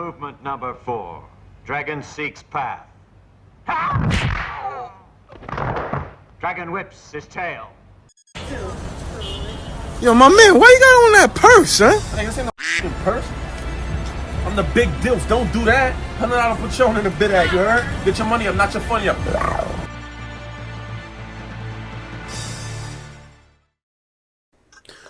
Movement number 4. Dragon seeks path. Dragon whips his tail. Yo, my man, why you got on that purse, huh? Hey, this ain't no purse. I'm the big deals. Don't do that. $100 Patron in the bid at, you heard? Get your money up, not your funny up.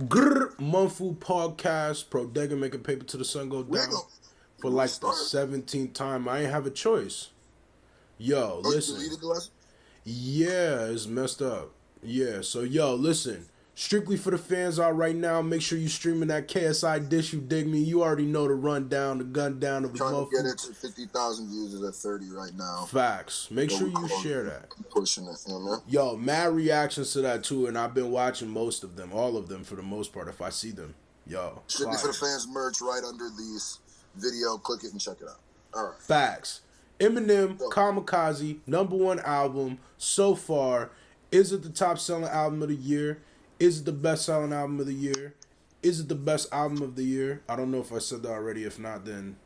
Grrr, Monfu podcast, Prodega making paper till the sun go down for like the 17th time. I ain't have a choice. Yo, listen. You deleted the lesson? Yeah, it's messed up. Yeah, so yo, listen. Strictly for the fans out right now, make sure you streaming that KSI dish, you dig me. You already know the rundown, the gun down of the Trying Monfu. to get it to 50,000 views is at 30 right now. Facts. Make sure you share that. Pushing it, you know what I mean? Yo, mad reactions to that too, and I've been watching most of them, all of them for the most part, if I see them. Yo, Strictly for the fans merch right under this video. Click it and check it out. All right. Facts. Eminem, Kamikaze, #1 album so far. Is it the top selling album of the year? Is it the best selling album of the year? Is it the best album of the year? I don't know if I said that already. If not, then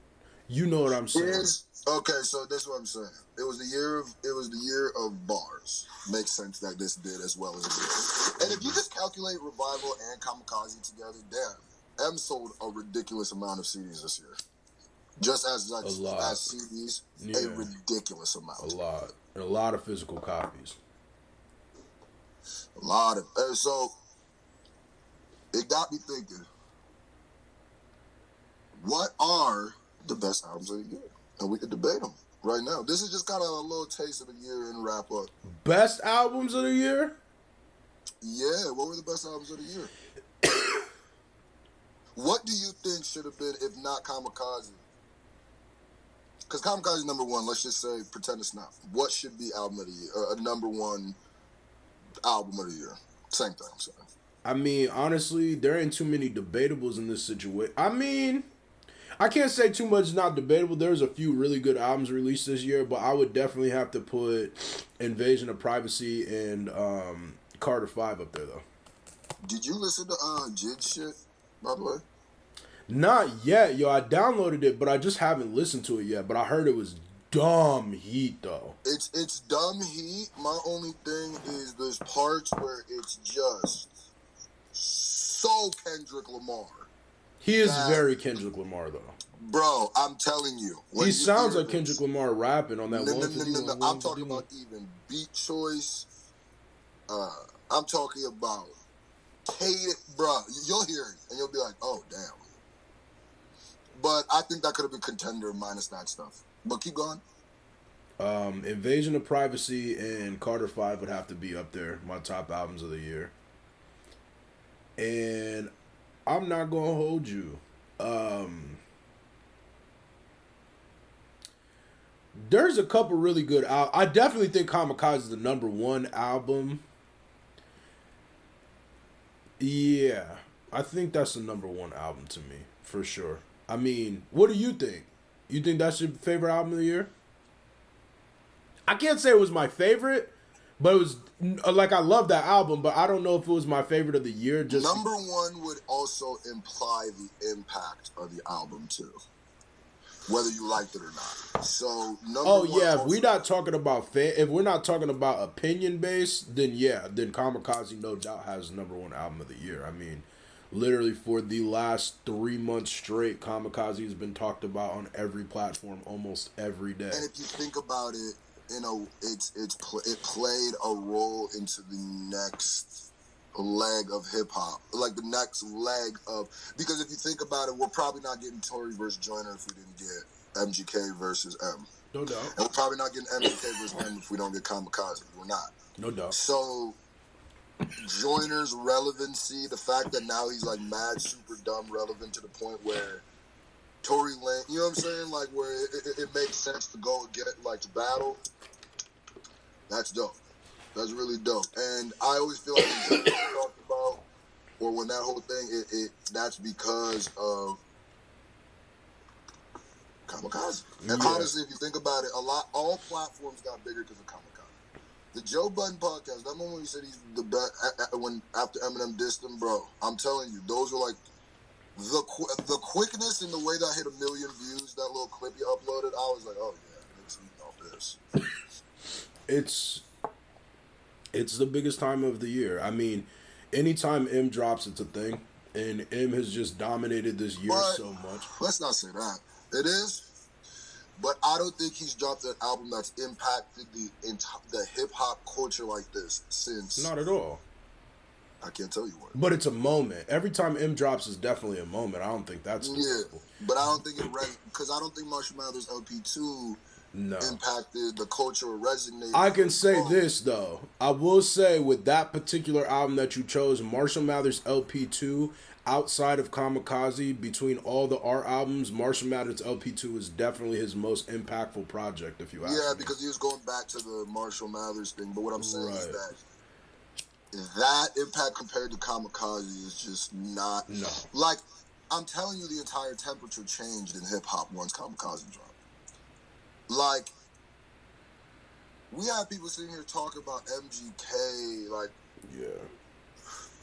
you know what I'm saying. Okay, so this is what I'm saying. It was the year of bars. Makes sense that this did as well as it did. And if you just calculate Revival and Kamikaze together, damn, M sold a ridiculous amount of CDs this year. Just as CDs, a ridiculous amount. A lot. And a lot of physical copies. A lot of so it got me thinking, what are the best albums of the year? And we could debate them right now. This is just kind of a little taste of the year and wrap up. Best albums of the year? Yeah, what were the best albums of the year? What do you think should have been, if not Kamikaze? Because Kamikaze is #1. Let's just say, pretend it's not. What should be album of the year? A #1 album of the year. Same thing, I'm saying. I mean, honestly, there ain't too many debatables in this situation. I mean, I can't say too much is not debatable. There's a few really good albums released this year, but I would definitely have to put Invasion of Privacy and Carter 5 up there, though. Did you listen to Jid shit, by the way? Not yet, yo. I downloaded it, but I just haven't listened to it yet. But I heard it was dumb heat, though. It's dumb heat. My only thing is there's parts where it's just so Kendrick Lamar. He is very Kendrick Lamar, though. Bro, I'm telling you. He sounds like Kendrick Lamar rapping on that No. 150. I'm talking about even beat choice. I'm talking about bro. You'll hear it and you'll be like, oh, damn. But I think that could have been contender minus that stuff. But keep going. Invasion of Privacy and Carter 5 would have to be up there, my top albums of the year. And I'm not gonna hold you. There's a couple really good albums. I definitely think Kamikaze is the #1 album. Yeah, I think that's the #1 album to me, for sure. I mean, what do you think? You think that's your favorite album of the year? I can't say it was my favorite, but it was, like, I love that album, but I don't know if it was my favorite of the year. Just #1 would also imply the impact of the album, too. Whether you liked it or not. So, if we're not talking about if we're not talking about opinion based, then Kamikaze no doubt has #1 album of the year. I mean, literally for the last 3 months straight, Kamikaze has been talked about on every platform almost every day. And if you think about it, you know, it played a role into the next leg of hip hop, like the next leg of, because if you think about it, we're probably not getting Tory versus Joyner if we didn't get MGK versus M. No doubt. And we're probably not getting MGK versus M if we don't get Kamikaze. We're not. No doubt. So Joyner's relevancy, the fact that now he's like mad super dumb relevant to the point where Tory Lane, you know what I'm saying, like where it makes sense to go get like to battle. That's dope. That's really dope. And I always feel like when you talk about, or when that whole thing, that's because of Kamikaze. And honestly, if you think about it, all platforms got bigger because of Kamikaze. The Joe Budden podcast, that moment when he said he's the best, when after Eminem dissed him, bro, I'm telling you, those are like the quickness and the way that hit 1 million views, that little clip he uploaded, I was like, oh yeah, niggas eating off this. It's the biggest time of the year. I mean, anytime M drops, it's a thing, and M has just dominated this year so much. Let's not say that. It is, but I don't think he's dropped an album that's impacted the hip hop culture like this since. Not at all. I can't tell you what. But it's a moment. Every time M drops is definitely a moment. I don't think that's but I don't think because I don't think Marshall Mathers LP2 impacted the culture or resonated. I can say this though. I will say with that particular album that you chose, Marshall Mathers LP2, outside of Kamikaze, between all the art albums, Marshall Mathers LP2 is definitely his most impactful project, if you ask me. Yeah, because he was going back to the Marshall Mathers thing. But what I'm saying is that impact compared to Kamikaze is just not. No. Like, I'm telling you, the entire temperature changed in hip hop once Kamikaze dropped. Like, we have people sitting here talking about MGK, like,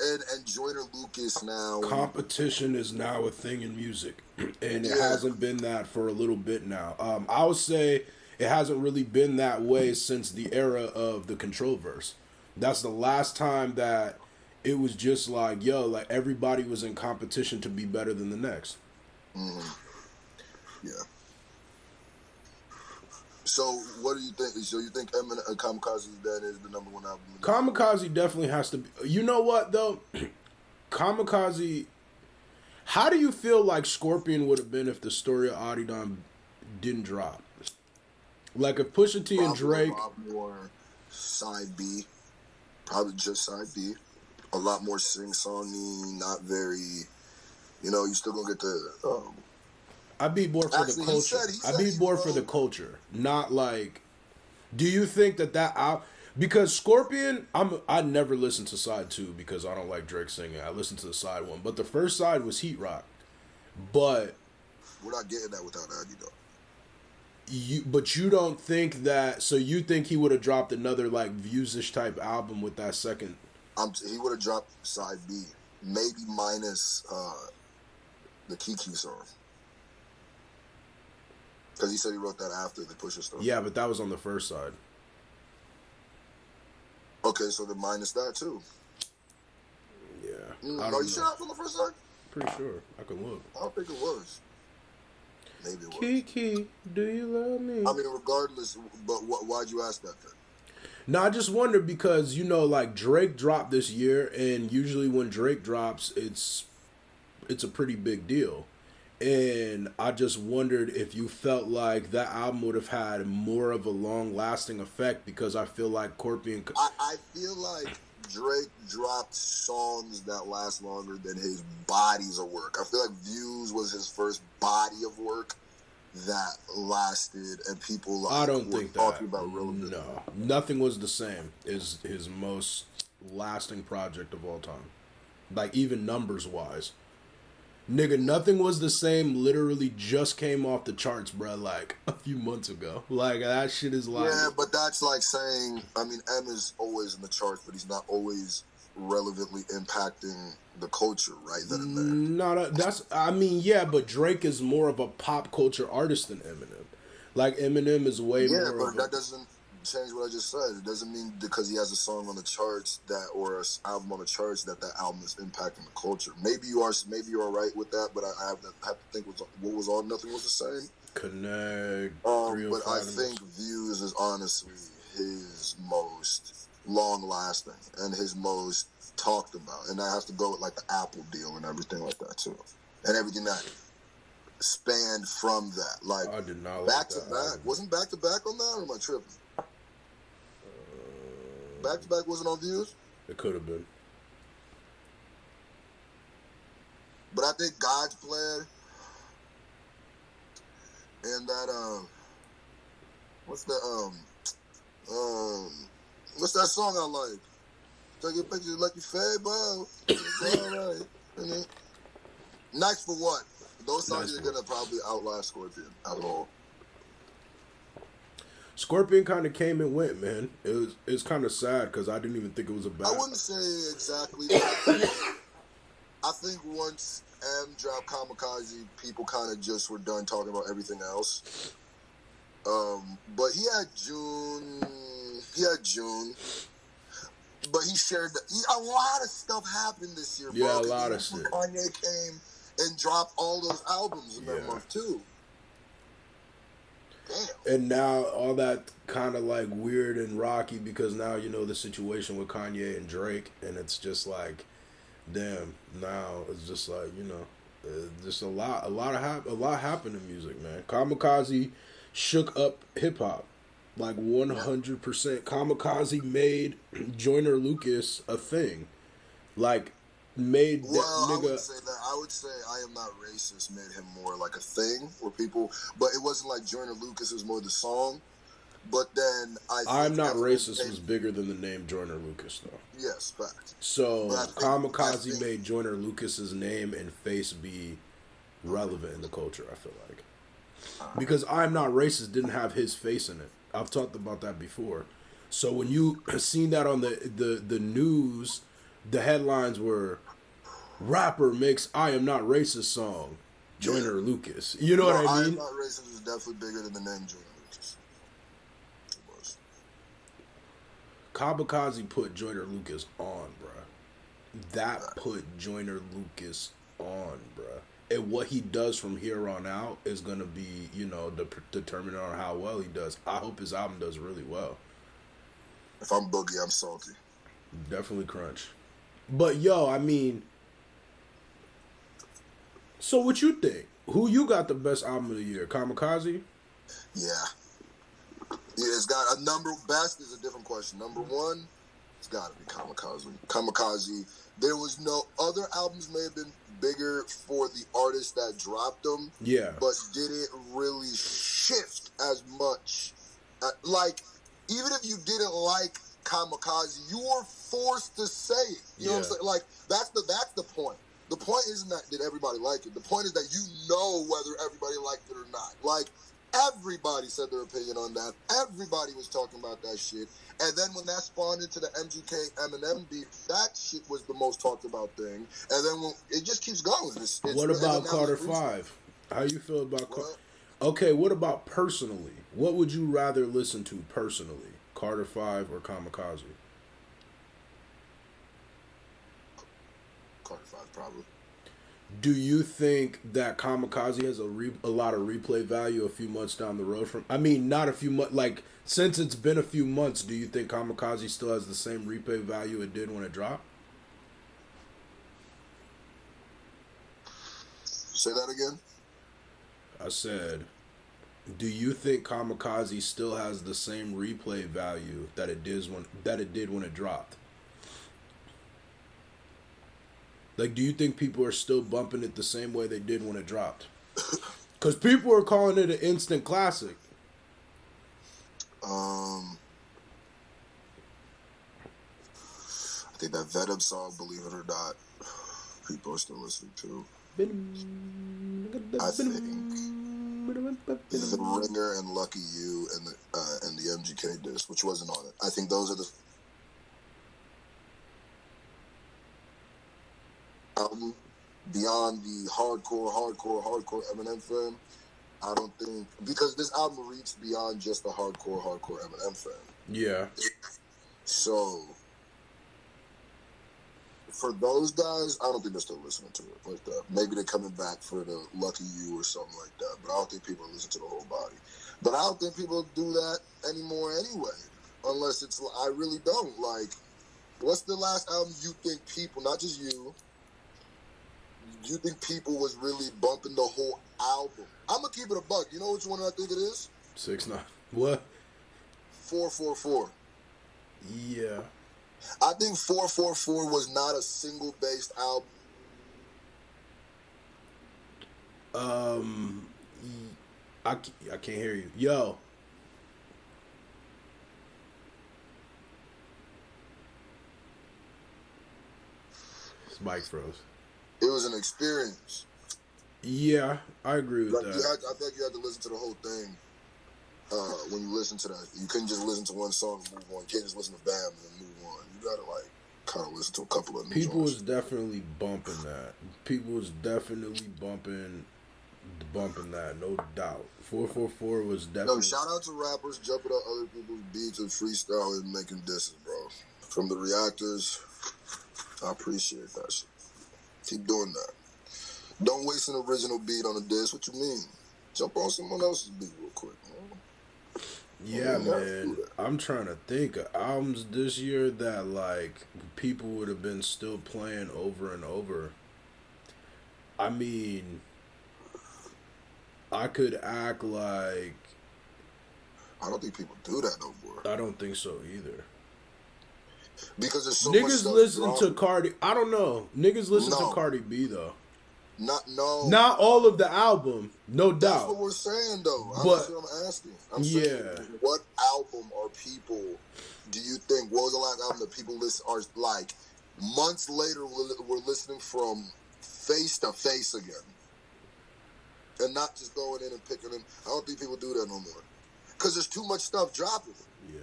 and Joyner Lucas now. Competition is now a thing in music, and it hasn't been that for a little bit now. I would say it hasn't really been that way since the era of the Controlverse. That's the last time that it was just like, yo, like everybody was in competition to be better than the next. Mm-hmm. Yeah. So, what do you think? So, you think Eminem Kamikaze then is the number one album? Kamikaze definitely has to be. You know what, though? Kamikaze. How do you feel like Scorpion would have been if the story of Adidon didn't drop? Like, if Pusha T and Drake. A lot more side B. Probably just side B. A lot more sing-songy, not very. You know, you still gonna get the. I'd be more for the culture. I'd be more for the culture, not like. Do you think that because Scorpion, I never listened to side 2 because I don't like Drake singing. I listened to the side 1, but the first side was Heat Rock. But we're not getting that without Addy though. But you don't think that? So you think he would have dropped another like Views-ish type album with that second? He would have dropped side B, maybe minus the Kiki song. Because he said he wrote that after the Pusha stuff. Yeah, but that was on the first side. Okay, so then minus that too. Yeah. Are you sure that's on the first side? Pretty sure. I can look. I don't think it was. Maybe it was. Kiki, do you love me? I mean, regardless, but why'd you ask that then? No, I just wonder because, you know, like Drake dropped this year, and usually when Drake drops, it's a pretty big deal. And I just wondered if you felt like that album would have had more of a long-lasting effect because I feel like Scorpion... I feel like Drake dropped songs that last longer than his bodies of work. I feel like Views was his first body of work that lasted, and people I don't think talking about relevant. No, nothing was the same as his most lasting project of all time. Like, even numbers-wise. Nigga, nothing was the same. Literally just came off the charts, bro. Like a few months ago. Like that shit is like. Yeah, but that's like saying. I mean, M is always in the charts, but he's not always relevantly impacting the culture right then and there. No, that's. I mean, yeah, but Drake is more of a pop culture artist than Eminem. Like Eminem is way more. Yeah, but that doesn't change what I just said. It doesn't mean because he has a song on the charts or an album on the charts that album is impacting the culture. Maybe you are right with that, but I have to think what was on. Nothing was the same. Connect. But I think Views is honestly his most long lasting and his most talked about, and that has to go with like the Apple deal and everything like that too, and everything that spanned from that. Like I did not back to back. Wasn't back to back on that, or am I tripping? Back to back wasn't on Views? It could have been. But I think God's Plan and that what's that song I like? Take your pictures like you fade, bro. Alright. Nice for what? Those songs are gonna probably outlast Scorpion out of all. Scorpion kind of came and went, man. It's kind of sad because I didn't even think it was a bad. I wouldn't say exactly that. I think once M dropped Kamikaze, people kind of just were done talking about everything else. But he had June. But he shared a lot of stuff happened this year, bro. Yeah, a lot of shit. Kanye came and dropped all those albums in that month too. Damn. And now all that kind of like weird and rocky because now you know the situation with Kanye and Drake, and it's just like, damn. Now it's just like, you know, just a lot happened in music, man. Kamikaze shook up hip hop. Like 100%. Kamikaze made Joyner Lucas a thing. Like, made that nigga. I would say I Am Not Racist made him more like a thing where people. But it wasn't like Joyner Lucas, it was more the song. But then I'm Not Racist was bigger than the name Joyner Lucas, though. Yes, fact. So, Kamikaze made Joyner Lucas's name and face be relevant in the culture, I feel like. Because I'm Not Racist didn't have his face in it. I've talked about that before. So when you seen that on the news, the headlines were rapper makes I Am Not Racist song, Joyner Lucas. You know what I mean? I Am Not Racist was definitely bigger than the name Joyner Lucas. It was. Kamikaze put Joyner Lucas on, bruh. That put Joyner Lucas on, bruh. And what he does from here on out is going to be, you know, determined on how well he does. I hope his album does really well. If I'm Boogie, I'm salty. Definitely crunch. But, yo, I mean, so what you think? Who you got the best album of the year? Kamikaze? Yeah. Yeah, it's got a number. Best is a different question. Number one, it's got to be Kamikaze. Kamikaze. There was no other albums may have been bigger for the artists that dropped them. Yeah. But didn't really shift as much. Like, even if you didn't like Kamikaze, you were forced to say it. You know what I'm saying? Like, that's the point. The point isn't that did everybody like it. The point is that you know whether everybody liked it or not. Like, everybody said their opinion on that. Everybody was talking about that shit. And then when that spawned into the MGK Eminem beef, that shit was the most talked about thing. And then when it just keeps going. What about Carter 5? How you feel about Carter? Okay, what about personally? What would you rather listen to personally? Carter 5 or Kamikaze? Carter 5, probably. Do you think that Kamikaze has a lot of replay value a few months down the road from? I mean, not a few months. Like, since it's been a few months, do you think Kamikaze still has the same replay value it did when it dropped? Say that again? I said, do you think Kamikaze still has the same replay value that it did when it dropped? Like, do you think people are still bumping it the same way they did when it dropped? Because people are calling it an instant classic. I think that Venom song, Believe It or Not, people are still listening to. I think The Ringer and Lucky You and the MGK disc, which wasn't on it. I think those are the album beyond the hardcore Eminem fan. I don't think, because this album reached beyond just the hardcore Eminem fan. Yeah. So for those guys, I don't think they're still listening to it like that. Maybe they're coming back for the Lucky You or something like that, but I don't think people listen to the whole body. But I don't think people do that anymore anyway, unless it's, I really don't. Like, what's the last album you think people, not just you think people was really bumping the whole album? I'm going to keep it a buck. You know which one I think it is? 6ix9ine. What? 444. Yeah. I think 444 was not a single-based album. I can't hear you. Yo. His mic froze. It was an experience. Yeah, I agree with Like, that. I think you had to listen to the whole thing when you listen to that. You couldn't just listen to one song and move on. You can't just listen to Bam and then move on. You gotta, like, Kind of listen to a couple of new People joints. was definitely bumping that. People was definitely bumping that, no doubt. 444 was Yo, definitely. shout out to rappers jumping on other people's beats and freestyle and making disses, bro. From the reactors, I appreciate that shit. Keep doing that. Don't waste an original beat on a diss. What you mean? Jump on someone else's beat real quick, man. Yeah, man. I'm trying to think of albums this year that like people would have been still playing over and over. I mean, I could act like I don't think people do that no more. I don't think so either. Because there's so much Niggas stuff listen dropping. to Cardi. I don't know. Niggas listen No. to Cardi B though. Not all of the album, no That's doubt. what we're saying though. But- That's what I'm asking. I'm saying, what album are people? Do you think? What was the last album that people listen are like months later? We're listening from face to face again, and not just going in and picking them. I don't think people do that no more because there's too much stuff dropping. Yeah.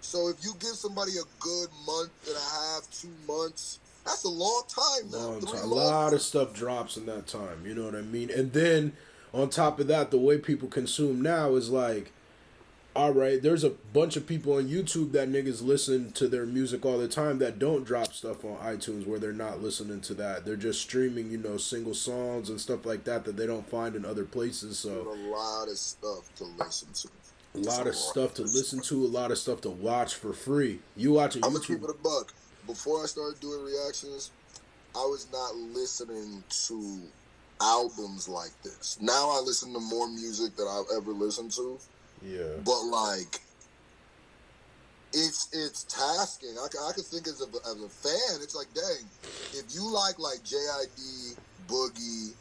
So if you give somebody a good month and a half, 2 months, that's a long time now. Long 3 time. A months. lot of stuff drops in that time. You know what I mean? And then on top of that, the way people consume now is like, all right, there's a bunch of people on YouTube that niggas listen to their music all the time that don't drop stuff on iTunes where they're not listening to that. They're just streaming, you know, single songs and stuff like that that they don't find in other places. So There's a lot of stuff to listen to. a lot of stuff to listen to, a lot of stuff to watch for free. You watching I'm gonna keep YouTube? it a buck. Before I started doing reactions, I was not listening to albums like this. Now I listen to more music than I've ever listened to. Yeah. But like, it's tasking. I could think as a fan, it's like, dang, if you like JID, Boogie,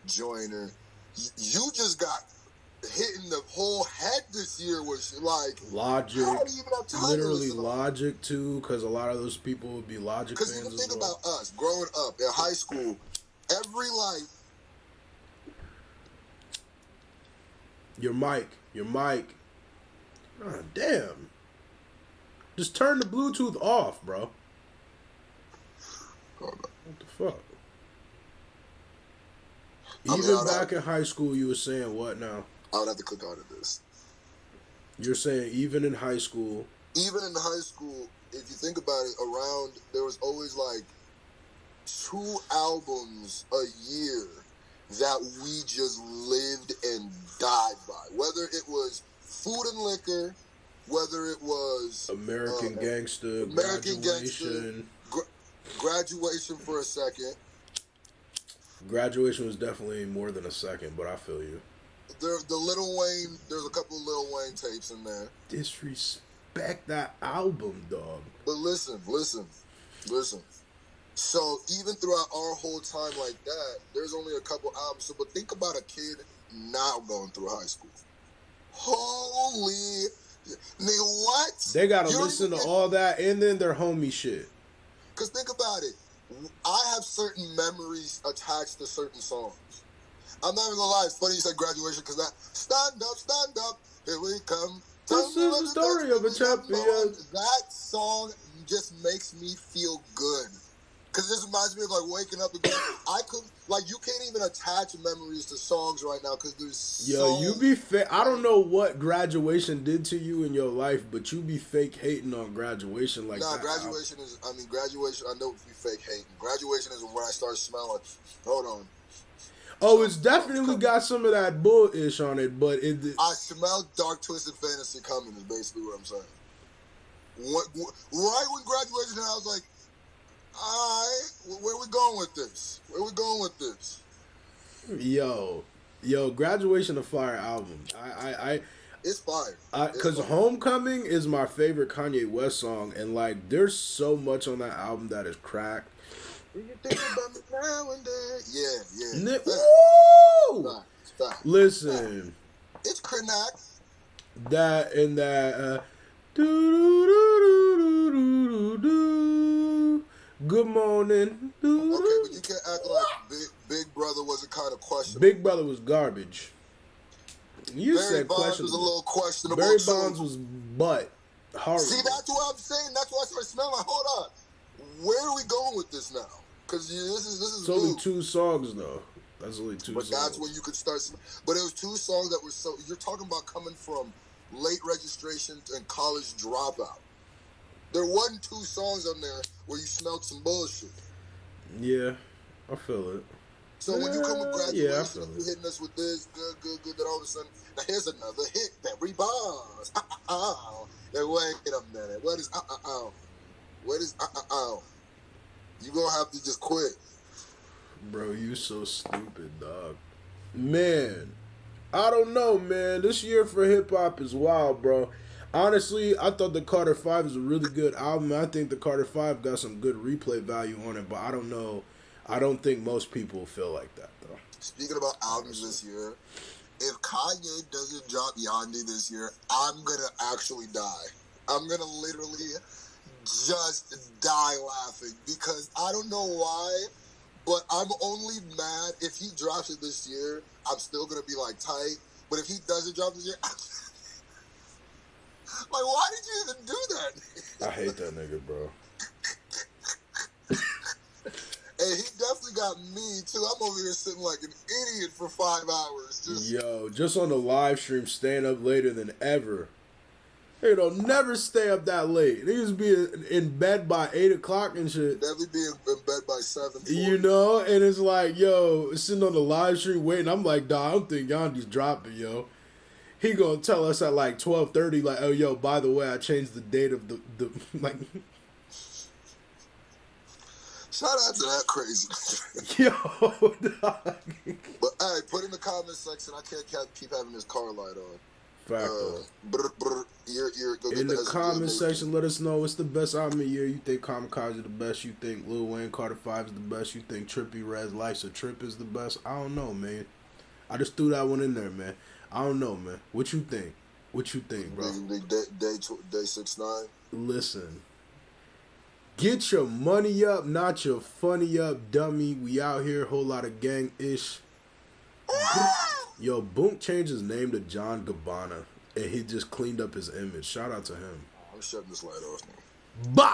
Joyner, you just got hitting the whole head this year with like Logic, I don't even have time to literally listen to- Logic too, because a lot of those people would be Logic Because fans you can as think well. about us growing up in high school, every Your mic. God damn. Just turn the Bluetooth off, bro. Hold on. What the fuck? I mean, Even I'd back in high school, you were saying what now? I would have to click out of this. You're saying even in high school. Even in high school, if you think about it, there was always like 2 albums a year that we just lived and died by. Whether it was Food and Liquor, whether it was American Gangster, American Graduation. Graduation for a second. Graduation was definitely more than a second, but I feel you. The Lil Wayne, there's a couple of Lil Wayne tapes in there. Disrespect that album, dog. But listen. So even throughout our whole time like that, there's only a couple albums. So, but think about a kid now going through high school. Holy nigga, what? They gotta You don't listen to even- all that and then their homie shit. Cause think about it. I have certain memories attached to certain songs. I'm not even gonna lie. It's funny you said Graduation because that stand up, here we come. This is the story of a champion. That song just makes me feel good. Cause this reminds me of like waking up again. I could you can't even attach memories to songs right now because there's Yo, you be I don't know what Graduation did to you in your life, but you be fake hating on Graduation like that. Graduation is. I mean, Graduation. I know we fake hating. Graduation is when I start smelling. Hold on. Oh, it's definitely got some of that bullish on it, but it. I smell Dark Twisted Fantasy coming. Is basically what I'm saying. Right when Graduation, I was like, all right, where we going with this? Yo, Graduation, a fire album. It's fire. Because Homecoming is my favorite Kanye West song, and like, there's so much on that album that is cracked. You think about me now and then. Yeah. Woo! Fact. Listen, It's Krenak. that and that. Good morning. Okay, but you can't act like Big Brother wasn't kind of questionable. Big Brother was garbage. You Barry said Bonds questionable. was a little questionable Barry too. Bonds was butt. Horrible. See, that's what I'm saying. That's why I started smelling like, hold on. Where are we going with this now? Because this is It's new. only 2 songs though. That's only 2 But songs. that's when you could start. But it was 2 songs that were so. You're talking about coming from late registration and college dropout. There wasn't 2 songs on there where you smelled some bullshit. Yeah, I feel it. So when you come with graduation, yeah, I feel you're hitting us with this, good, then all of a sudden, now here's another hit that rebounds. Then wait a minute, what is What is You gonna have to just quit. Bro, you so stupid, dog. Man, I don't know, man. This year for hip hop is wild, bro. Honestly, I thought the Carter 5 is a really good album. I think the Carter 5 got some good replay value on it, but I don't know. I don't think most people feel like that, though. Speaking about albums this year, if Kanye doesn't drop Yandi this year, I'm gonna actually die. I'm gonna literally just die laughing because I don't know why, but I'm only mad if he drops it this year. I'm still gonna be like tight, but if he doesn't drop this year, like, why did you even do that? I hate that nigga, bro. And he definitely got me too. I'm over here sitting like an idiot for 5 hours. Just on the live stream, staying up later than ever. Hey, don't never stay up that late. Niggas be in bed by 8 o'clock and shit. Definitely be in bed by 7. You know, and it's like, yo, sitting on the live stream waiting. I'm like, dawg, I don't think Yandi's dropping, yo. He gonna tell us at like 12:30, like, oh, yo, by the way, I changed the date of the like. Shout out to that crazy. Yo, dog. But hey, put in the comment section. I can't keep having this car light on. Fact though. Go In the comment section, let us know what's the best album of the year. You think Kamikaze the best? You think Lil Wayne Carter 5 is the best? You think Trippie Redd's Life's a Trip is the best? I don't know, man. I just threw that one in there, man. I don't know, man. What you think? What you think, bro? Day 6ix9ine. Listen. Get your money up, not your funny up, dummy. We out here, whole lot of gang-ish. Yo, Boonk changed his name to John Gabbana, and he just cleaned up his image. Shout out to him. I'm shutting this light off now. Bye!